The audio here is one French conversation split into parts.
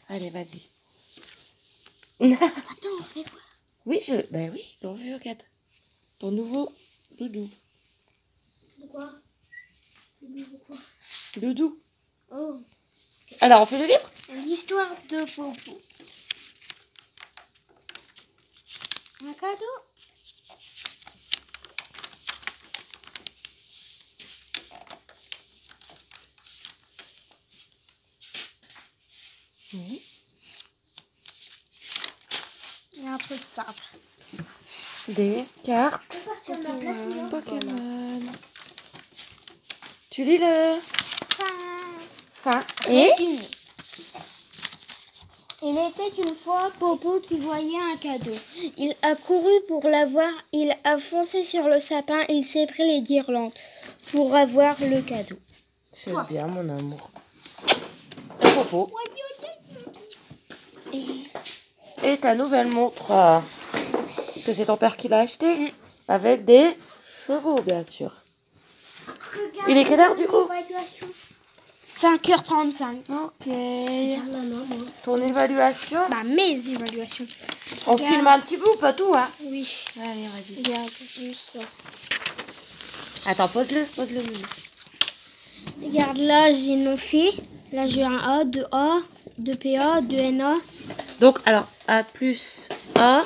Allez, vas-y. Attends, on fait quoi? Oui, ben oui, l'on veut, regarde. Ton nouveau doudou. De quoi? De quoi? Doudou. Oh. Alors, on fait le livre? L'histoire de Popo. Un cadeau? Oui. Il y a un truc simple. Des cartes Pokémon. Tu lis le... Fin. Et Résumé. Il était une fois Popo qui voyait un cadeau. Il a couru pour l'avoir, il a foncé sur le sapin, il s'est pris les guirlandes pour avoir le cadeau. C'est bien, mon amour. Un Popo. Et ta nouvelle montre, que c'est ton père qui l'a acheté, avec des chevaux, bien sûr. Il est quelle heure, du coup? 5h35. Ok. Ton évaluation? Bah, mes évaluations. On filme un petit bout, pas tout, hein? Oui. Allez, vas-y. Regarde, juste ça. Attends, pose-le. Regarde, là, j'ai non fait. Là, j'ai un A, 2A, 2PA, 2NA. Donc, alors, A plus A,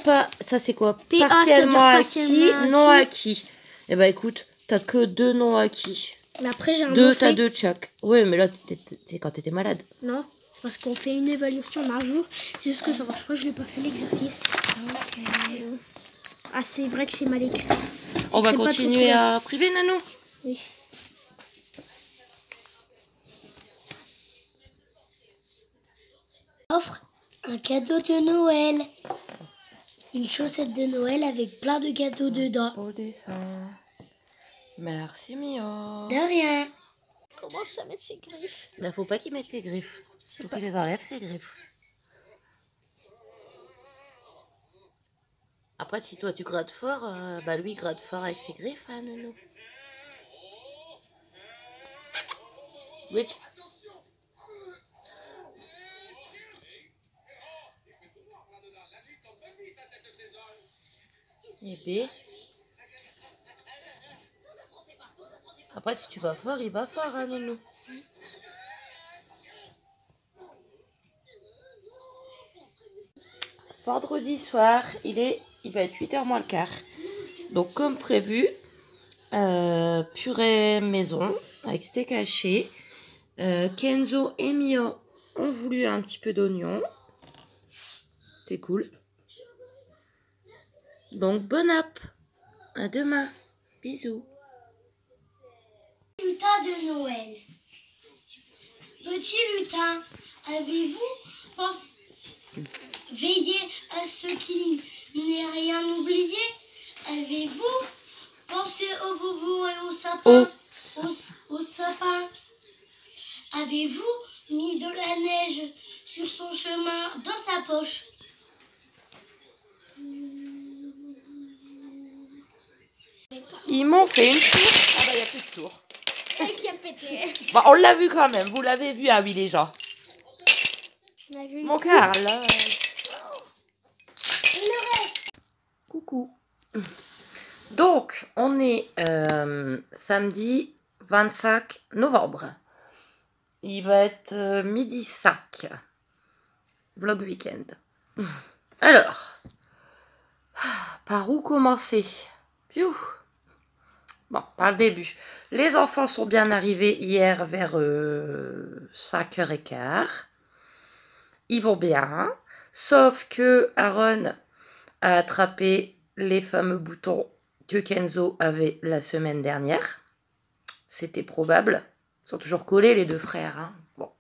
pas, ça c'est quoi? PA, Partiellement ça veut dire acquis, partiellement non acquis. acquis. Eh ben écoute, t'as que 2 non acquis. Mais après, j'ai un Deux, non t'as fait. 2 tchac. Oui, mais là, c'est quand t'étais malade. Non, c'est parce qu'on fait une évaluation par jour. C'est juste que ça marche pas, je n'ai pas fait l'exercice. Ok. Ah, c'est vrai que c'est mal écrit. On va J'écris pas continuer trop à priver, Nanou? Oui. Offre un cadeau de Noël. Une chaussette de Noël avec plein de cadeaux dedans. Beau dessin. Merci, Mio. De rien. Comment ça met ses griffes? Ben, faut pas qu'il mette ses griffes. Faut qu'il les enlève, ses griffes. Après, si toi tu grattes fort, bah lui il gratte fort avec ses griffes, hein, Nounou. Which? Et B. Après, si tu vas fort, il va fort, hein, Nounou. Vendredi soir, il va être 8h moins le quart. Donc, comme prévu, purée maison avec steak haché. Kenzo et Mio ont voulu un petit peu d'oignon. C'est cool. Donc, bon app. À demain. Bisous. Lutin de Noël. Petit lutin, avez-vous veillé à ce qu'il n'ait rien oublié? Avez-vous pensé au bobo et au sapin? Au sapin. Avez-vous mis de la neige sur son chemin dans sa poche? Ils m'ont fait une tour. Ah bah, il n'y a plus de tour. Qui a pété? Bon, on l'a vu quand même. Vous l'avez vu, ah oui, les gens. Mon Karl. Coucou. Donc, on est samedi 25 novembre. Il va être midi 5. Vlog week-end. Alors, par où commencer? Piou. Bon, par le début. Les enfants sont bien arrivés hier vers 5h15. Ils vont bien. Sauf que Aaron a attrapé les fameux boutons que Kenzo avait la semaine dernière. C'était probable. Ils sont toujours collés, les deux frères. Hein. Bon.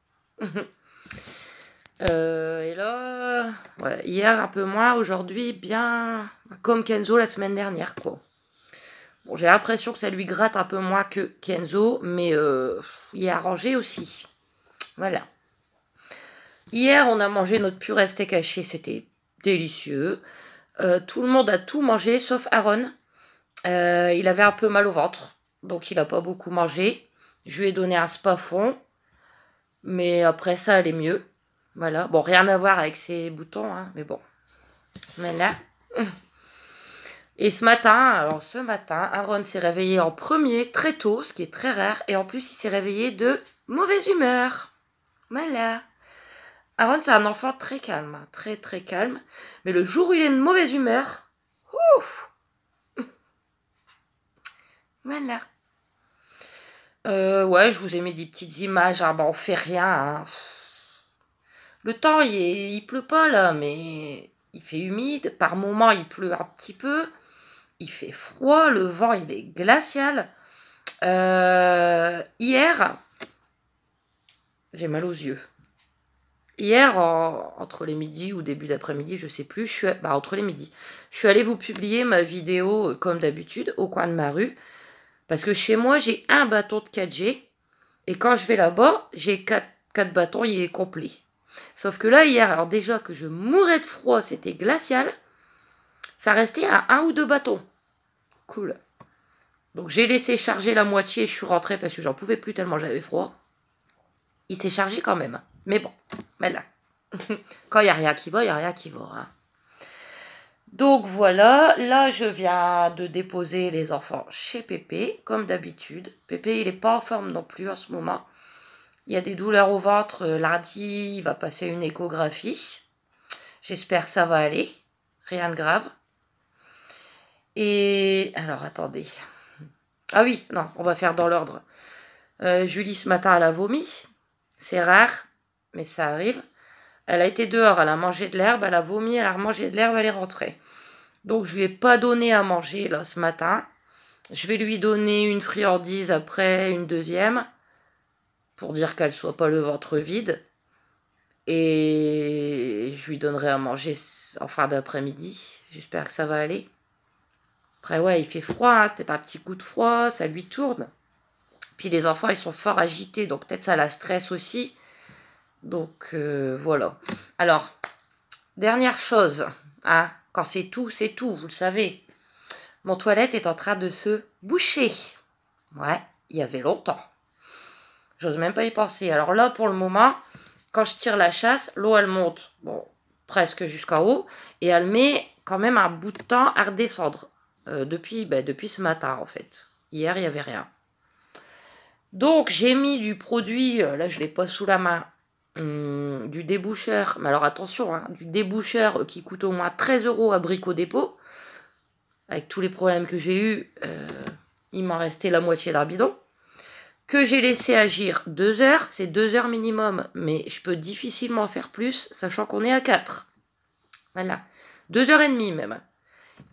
Et là, ouais, hier un peu moins, aujourd'hui bien comme Kenzo la semaine dernière, quoi. Bon, j'ai l'impression que ça lui gratte un peu moins que Kenzo, mais il est arrangé aussi. Voilà. Hier, on a mangé notre purée steak haché, c'était délicieux. Tout le monde a tout mangé, sauf Aaron. Il avait un peu mal au ventre, donc il n'a pas beaucoup mangé. Je lui ai donné un spa fond. Mais après, ça allait mieux. Voilà. Bon, rien à voir avec ses boutons, hein, mais bon. Voilà. Et ce matin, Aaron s'est réveillé en premier, très tôt, ce qui est très rare. Et en plus, il s'est réveillé de mauvaise humeur. Voilà. Aaron, c'est un enfant très calme, hein, très très calme. Mais le jour où il est de mauvaise humeur, ouf. Voilà. Ouais, je vous ai mis des petites images. Ah, bah, on fait rien. Hein. Le temps, il pleut pas là, mais il fait humide. Par moments, il pleut un petit peu. Il fait froid. Le vent, il est glacial. Hier, j'ai mal aux yeux. Hier, entre les midis ou début d'après-midi, je sais plus, entre les midis, je suis allée vous publier ma vidéo, comme d'habitude, au coin de ma rue. Parce que chez moi, j'ai un bâton de 4G. Et quand je vais là-bas, j'ai 4 bâtons, il est complet. Sauf que là, hier, alors déjà que je mourais de froid, c'était glacial. Ça restait à 1 ou 2 bâtons. Cool. Donc j'ai laissé charger la moitié, je suis rentrée parce que j'en pouvais plus tellement j'avais froid. Il s'est chargé quand même. Mais bon, là. Quand il n'y a rien qui va, il n'y a rien qui va. Hein. Donc voilà, là je viens de déposer les enfants chez Pépé, comme d'habitude. Pépé, il n'est pas en forme non plus en ce moment. Il y a des douleurs au ventre. Lundi, il va passer une échographie. J'espère que ça va aller. Rien de grave. Et alors, attendez. Ah oui, non, on va faire dans l'ordre. Julie, ce matin, elle a vomi. C'est rare, mais ça arrive. Elle a été dehors, elle a mangé de l'herbe, elle a vomi, elle a remangé de l'herbe, elle est rentrée. Donc, je lui ai pas donné à manger, là, ce matin. Je vais lui donner une friandise après, une deuxième, pour dire qu'elle soit pas le ventre vide. Et je lui donnerai à manger en fin d'après-midi. J'espère que ça va aller. Après, ouais, il fait froid, hein, peut-être un petit coup de froid, ça lui tourne. Puis les enfants, ils sont fort agités, donc peut-être ça la stresse aussi. Donc, voilà. Alors, dernière chose, hein, quand c'est tout, vous le savez. Mon toilette est en train de se boucher. Ouais, il y avait longtemps. J'ose même pas y penser. Alors là, pour le moment, quand je tire la chasse, l'eau, elle monte, bon, presque jusqu'en haut, et elle met quand même un bout de temps à redescendre. Depuis ce matin, en fait. Hier, il n'y avait rien. Donc, j'ai mis du produit, là, je ne l'ai pas sous la main, du déboucheur. Mais alors, attention, hein, du déboucheur qui coûte au moins 13 € à Brico Dépôt. Avec tous les problèmes que j'ai eus, il m'en restait la moitié d'un bidon. Que j'ai laissé agir 2 heures, c'est 2 heures minimum, mais je peux difficilement faire plus, sachant qu'on est à 4. Voilà, 2h30 même.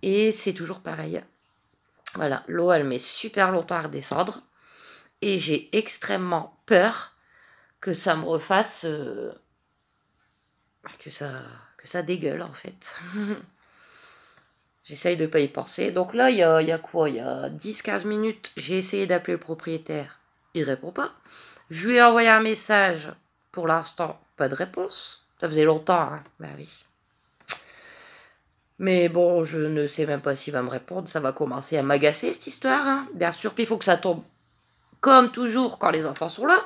Et c'est toujours pareil. Voilà, l'eau, elle met super longtemps à redescendre. Et j'ai extrêmement peur que ça me refasse... que ça dégueule, en fait. J'essaye de ne pas y penser. Donc là, il y a quoi? Il y a 10-15 minutes, j'ai essayé d'appeler le propriétaire. Il répond pas. Je lui ai envoyé un message. Pour l'instant, pas de réponse. Ça faisait longtemps, hein. Ben oui. Mais bon, je ne sais même pas s'il va me répondre. Ça va commencer à m'agacer, cette histoire. Hein. Bien sûr, puis il faut que ça tombe comme toujours quand les enfants sont là.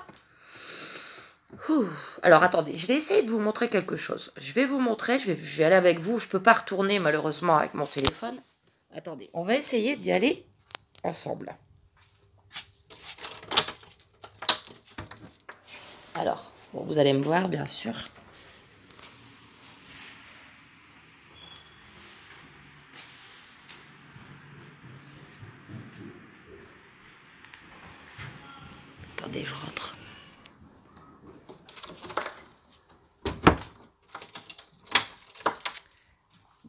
Ouh. Alors, attendez, je vais essayer de vous montrer quelque chose. Je vais vous montrer, je vais aller avec vous. Je ne peux pas retourner, malheureusement, avec mon téléphone. Attendez, on va essayer d'y aller ensemble. Alors, bon, vous allez me voir, bien sûr. Attendez, je rentre.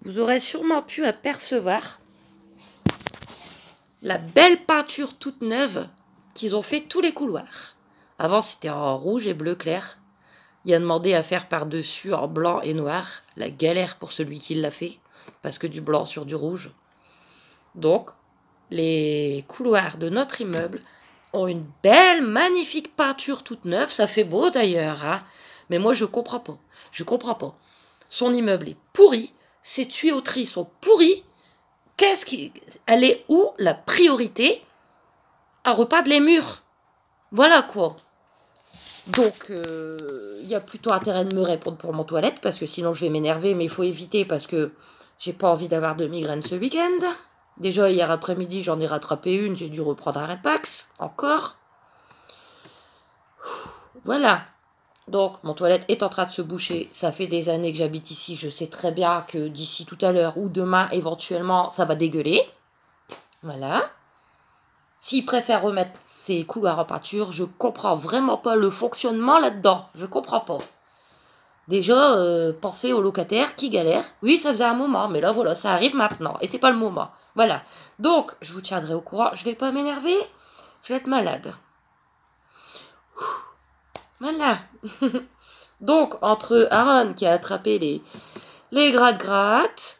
Vous aurez sûrement pu apercevoir la belle peinture toute neuve qu'ils ont fait tous les couloirs. Avant, c'était en rouge et bleu clair. Il a demandé à faire par-dessus en blanc et noir. La galère pour celui qui l'a fait, parce que du blanc sur du rouge. Donc, les couloirs de notre immeuble ont une belle, magnifique peinture toute neuve. Ça fait beau d'ailleurs, hein. Mais moi, je comprends pas. Je comprends pas. Son immeuble est pourri. Ses tuyauteries sont pourries. Elle est où la priorité à repeindre les murs? Voilà quoi. Donc, il y a plutôt intérêt de me répondre pour mon toilette, parce que sinon je vais m'énerver, mais il faut éviter parce que j'ai pas envie d'avoir de migraine ce week-end. Déjà, hier après-midi, j'en ai rattrapé une, j'ai dû reprendre un Repax, encore. Voilà. Donc, mon toilette est en train de se boucher. Ça fait des années que j'habite ici. Je sais très bien que d'ici tout à l'heure ou demain, éventuellement, ça va dégueuler. Voilà. S'ils préfèrent remettre ces couloirs en peinture, je comprends vraiment pas le fonctionnement là-dedans. Je comprends pas. Déjà, pensez aux locataires qui galèrent. Oui, ça faisait un moment, mais là, voilà, ça arrive maintenant. Et c'est pas le moment. Voilà. Donc, je vous tiendrai au courant. Je vais pas m'énerver. Je vais être malade. Voilà. Donc, entre Aaron qui a attrapé les gratte-gratte,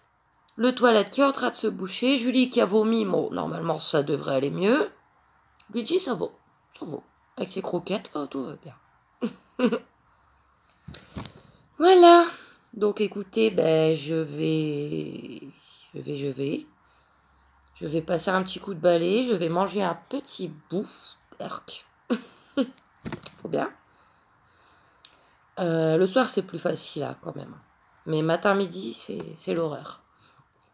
le toilette qui est en train de se boucher, Julie qui a vomi, bon, normalement ça devrait aller mieux. Luigi, ça va. Ça va. Avec ses croquettes, là, tout va bien. Voilà. Donc, écoutez, ben, je vais passer un petit coup de balai. Je vais manger un petit bout. Arc. Faut bien. Le soir, c'est plus facile, là, quand même. Mais matin, midi, c'est l'horreur.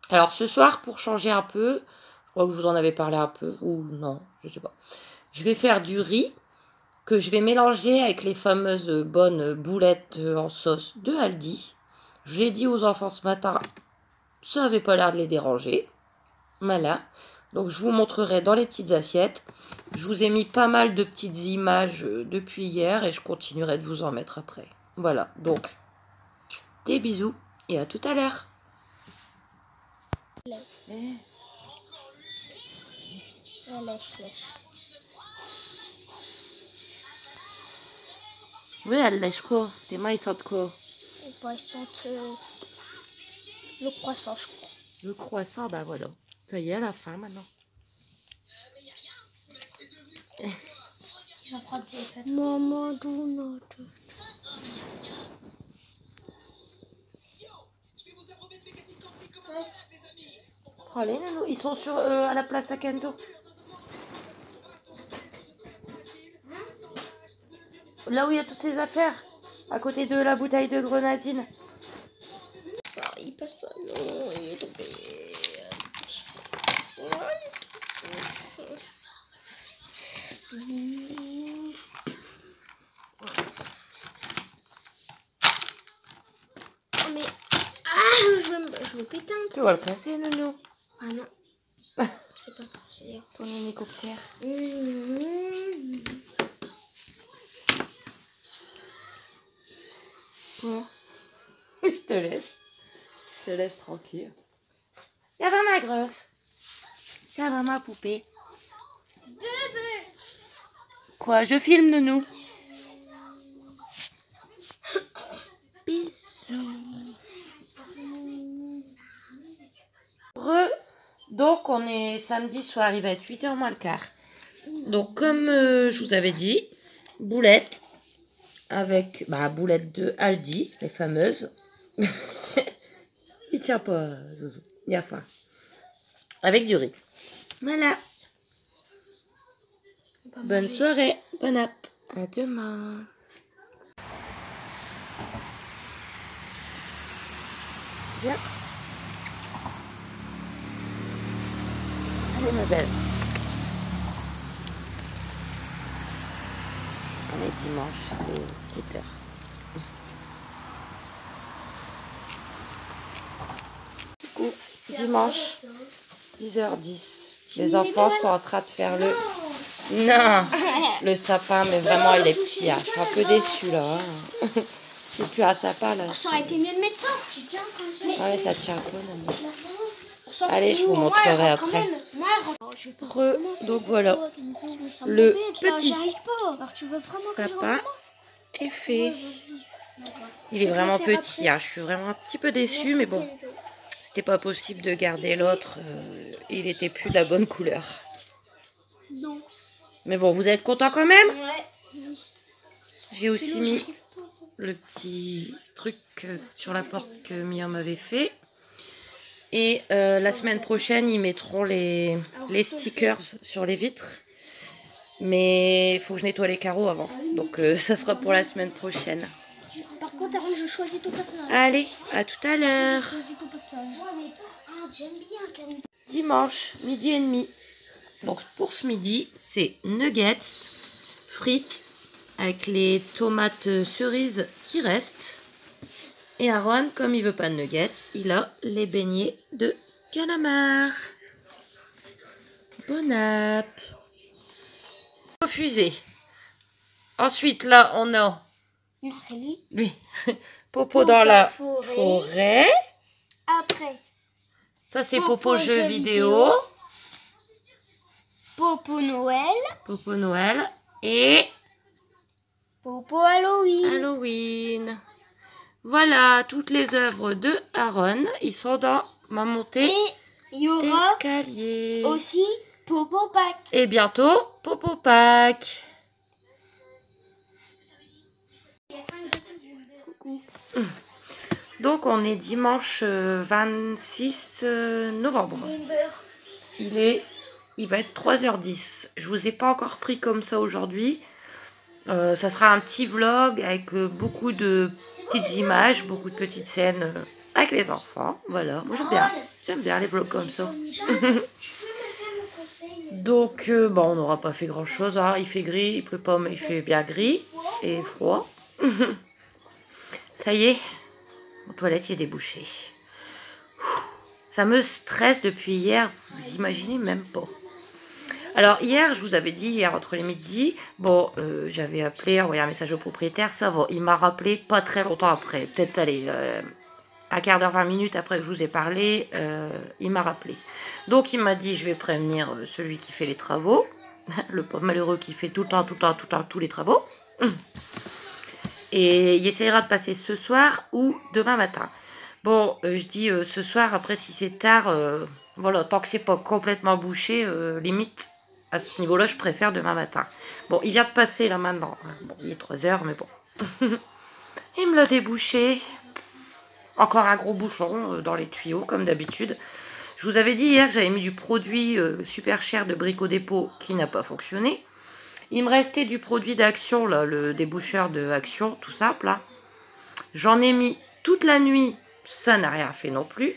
Alors, ce soir, pour changer un peu, je crois que je vous en avais parlé un peu, ou non, je sais pas. Je vais faire du riz que je vais mélanger avec les fameuses bonnes boulettes en sauce de Aldi. J'ai dit aux enfants ce matin, ça n'avait pas l'air de les déranger. Voilà. Donc, je vous montrerai dans les petites assiettes. Je vous ai mis pas mal de petites images depuis hier et je continuerai de vous en mettre après. Voilà. Donc, des bisous et à tout à l'heure. Lèche. Oui, elle lèche quoi? Tes mains, ils sentent quoi? Ils sentent le croissant, je crois. Le croissant, bah voilà. Ça y est, à la fin maintenant. Je vais prendre tes fêtes. Maman, donut. Prends-les, Nono. Ils sont sur, à la place à Kenzo. Là où il y a toutes ces affaires. À côté de la bouteille de grenadine. Ah, il passe pas. Non, il est tombé. Oh, mais... Ah, je vais péter un Tu peu. vas le casser, Nono. Ah non. C'est pas possible. Ton hélicoptère. Quoi? Je te laisse. Je te laisse tranquille. Ça va, ma grosse? Ça va, ma poupée? Bébé. Quoi? Je filme, Nounou. Bisous. Donc, on est samedi soir, il va être 8h moins le quart. Donc, comme je vous avais dit, boulettes avec boulettes de Aldi, les fameuses. Il tient pas, Zouzou. Il a faim. Avec du riz. Voilà. Bonne soirée. Bonne app. À demain. Viens. Allez, ma belle. On est dimanche, il est 7h. Coucou, dimanche, 10h10. Les enfants sont en train de faire le... Non, le sapin, mais vraiment, il est petit. Hein. Je suis un peu déçue, là. Hein. C'est plus un sapin, là. Ça aurait été mieux de mettre ça. Ouais, ça tient un peu, là. Allez, je vous montrerai après. Donc voilà, le petit sapin est fait. Il est vraiment petit, hein. Je suis vraiment un petit peu déçue, mais bon, c'était pas possible de garder l'autre. Il était plus de la bonne couleur. Non. Mais bon, vous êtes content quand même? Ouais. J'ai aussi mis le petit truc sur la porte que Mia m'avait fait. Et la semaine prochaine, ils mettront les stickers sur les vitres. Mais il faut que je nettoie les carreaux avant. Donc ça sera pour la semaine prochaine. Par contre, avant, je choisis ton personnage. Allez, à tout à l'heure. Je choisis ton personnage. J'aime bien Kenzo. Dimanche, midi et demi. Donc pour ce midi, c'est nuggets, frites, avec les tomates cerises qui restent. Et Aaron, comme il veut pas de nuggets, il a les beignets de calamar. Bon app. Refusé. Ensuite, là, on a... Non, c'est lui. Lui. Popo dans la forêt. forêt. Après, Ça, c'est Popo Popo jeu jeux vidéo. vidéo. Popo Noël. Popo Noël. Et Popo Halloween. Halloween. Voilà, toutes les œuvres de Aaron. Ils sont dans ma montée Et il y aura d'escalier. aussi Popo Pack. Et bientôt, Popo Pack. Coucou. Donc, on est dimanche 26 novembre. Il va être 3h10. Je vous ai pas encore pris comme ça aujourd'hui. Ça sera un petit vlog avec beaucoup de petites images, beaucoup de petites scènes avec les enfants. Voilà, moi j'aime bien les vlogs comme ça. Donc, bon, on n'aura pas fait grand chose. Hein. Il fait gris, il pleut pas, mais il fait bien gris et froid. Ça y est, aux toilettes, il y a des bouchées. Ça me stresse depuis hier, vous imaginez même pas. Alors hier, je vous avais dit, hier entre les midis, bon, j'avais appelé, envoyé un message au propriétaire, ça va. Il m'a rappelé pas très longtemps après, peut-être, allez, un quart d'heure, 20 minutes après que je vous ai parlé, il m'a rappelé. Donc il m'a dit, je vais prévenir celui qui fait les travaux, le pauvre malheureux qui fait tout le temps, tous les travaux. Et il essaiera de passer ce soir ou demain matin. Bon, je dis ce soir, après si c'est tard, voilà, tant que c'est pas complètement bouché, limite, à ce niveau-là, je préfère demain matin. Bon, il vient de passer là maintenant. Bon, il est 3h, mais bon. Il me l'a débouché. Encore un gros bouchon dans les tuyaux, comme d'habitude. Je vous avais dit hier que j'avais mis du produit super cher de Brico Dépôt qui n'a pas fonctionné. Il me restait du produit d'Action, là, le déboucheur de Action, tout simple, là. J'en ai mis toute la nuit, ça n'a rien fait non plus.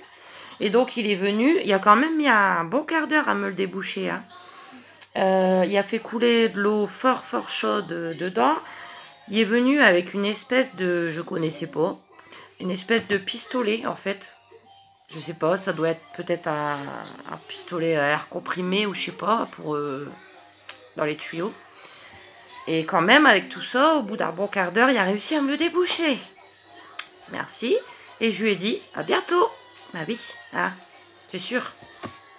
Et donc, il est venu, il a quand même mis un bon quart d'heure à me le déboucher, hein. Il a fait couler de l'eau fort chaude dedans. Il est venu avec une espèce de, je connaissais pas, une espèce de pistolet en fait. Je sais pas, ça doit être peut-être un pistolet à air comprimé ou je sais pas, pour dans les tuyaux. Et quand même avec tout ça, au bout d'un bon quart d'heure, il a réussi à me le déboucher. Merci. Et je lui ai dit à bientôt. Bah oui, ah, c'est sûr.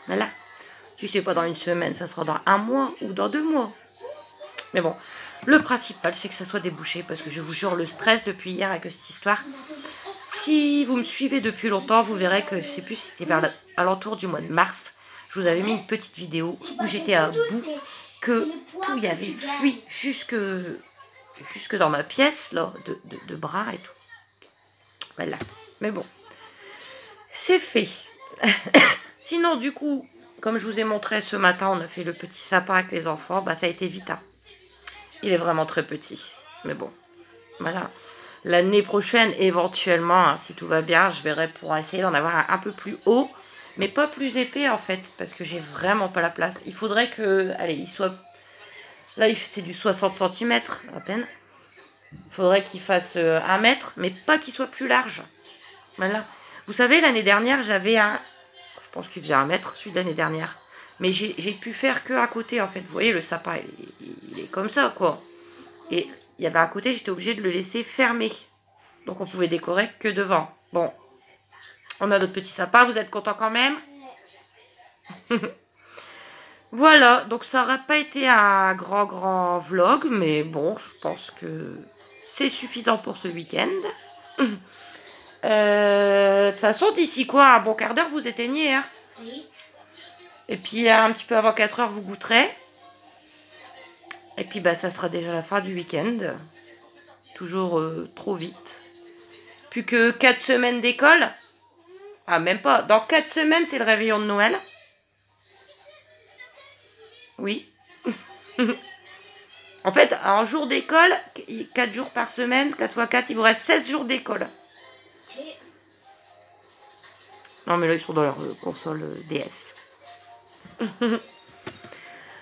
Voilà. Si c'est pas dans une semaine, ça sera dans un mois ou dans 2 mois. Mais bon, le principal, c'est que ça soit débouché. Parce que je vous jure, le stress depuis hier avec cette histoire. Si vous me suivez depuis longtemps, vous verrez que je sais plus si c'était vers l'entour du mois de mars. Je vous avais mis une petite vidéo où j'étais à bout. Que tout y avait fui jusque dans ma pièce, là, de bras et tout. Voilà. Mais bon, c'est fait. Sinon, du coup... Comme je vous ai montré ce matin, on a fait le petit sapin avec les enfants. Bah, ça a été vite. Hein. Il est vraiment très petit. Mais bon, voilà. L'année prochaine, éventuellement, hein, si tout va bien, je verrai pour essayer d'en avoir un peu plus haut. Mais pas plus épais, en fait. Parce que j'ai vraiment pas la place. Il faudrait que... Allez, il soit... Là, c'est du 60 cm à peine. Il faudrait qu'il fasse 1 mètre. Mais pas qu'il soit plus large. Voilà. Vous savez, l'année dernière, j'avais un... Je pense qu'il faisait 1 mètre, celui de l'année dernière. Mais j'ai pu faire que à côté, en fait. Vous voyez, le sapin, il est comme ça, quoi. Et il y avait un côté, j'étais obligée de le laisser fermé. Donc, on pouvait décorer que devant. Bon. On a notre petit sapin. Vous êtes contents quand même? Voilà. Donc, ça n'aura pas été un grand vlog. Mais bon, je pense que c'est suffisant pour ce week-end. De toute façon, d'ici quoi, un bon quart d'heure, vous éteignez, hein? Oui. Et puis, un petit peu avant 4 heures, vous goûterez. Et puis, bah, ça sera déjà la fin du week-end. Toujours trop vite. Plus que 4 semaines d'école. Ah, même pas. Dans 4 semaines, c'est le réveillon de Noël. Oui. En fait, en jour d'école, 4 jours par semaine, 4 x 4, il vous reste 16 jours d'école. Ok. Non, mais là, ils sont dans leur console DS.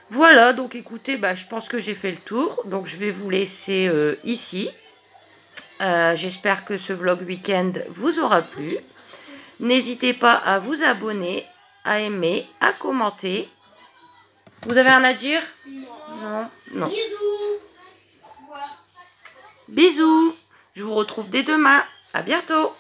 Voilà, donc écoutez, bah, je pense que j'ai fait le tour. Donc, je vais vous laisser ici. J'espère que ce vlog week-end vous aura plu. N'hésitez pas à vous abonner, à aimer, à commenter. Vous avez rien à dire? Non. Non. Bisous. Bisous. Je vous retrouve dès demain. À bientôt.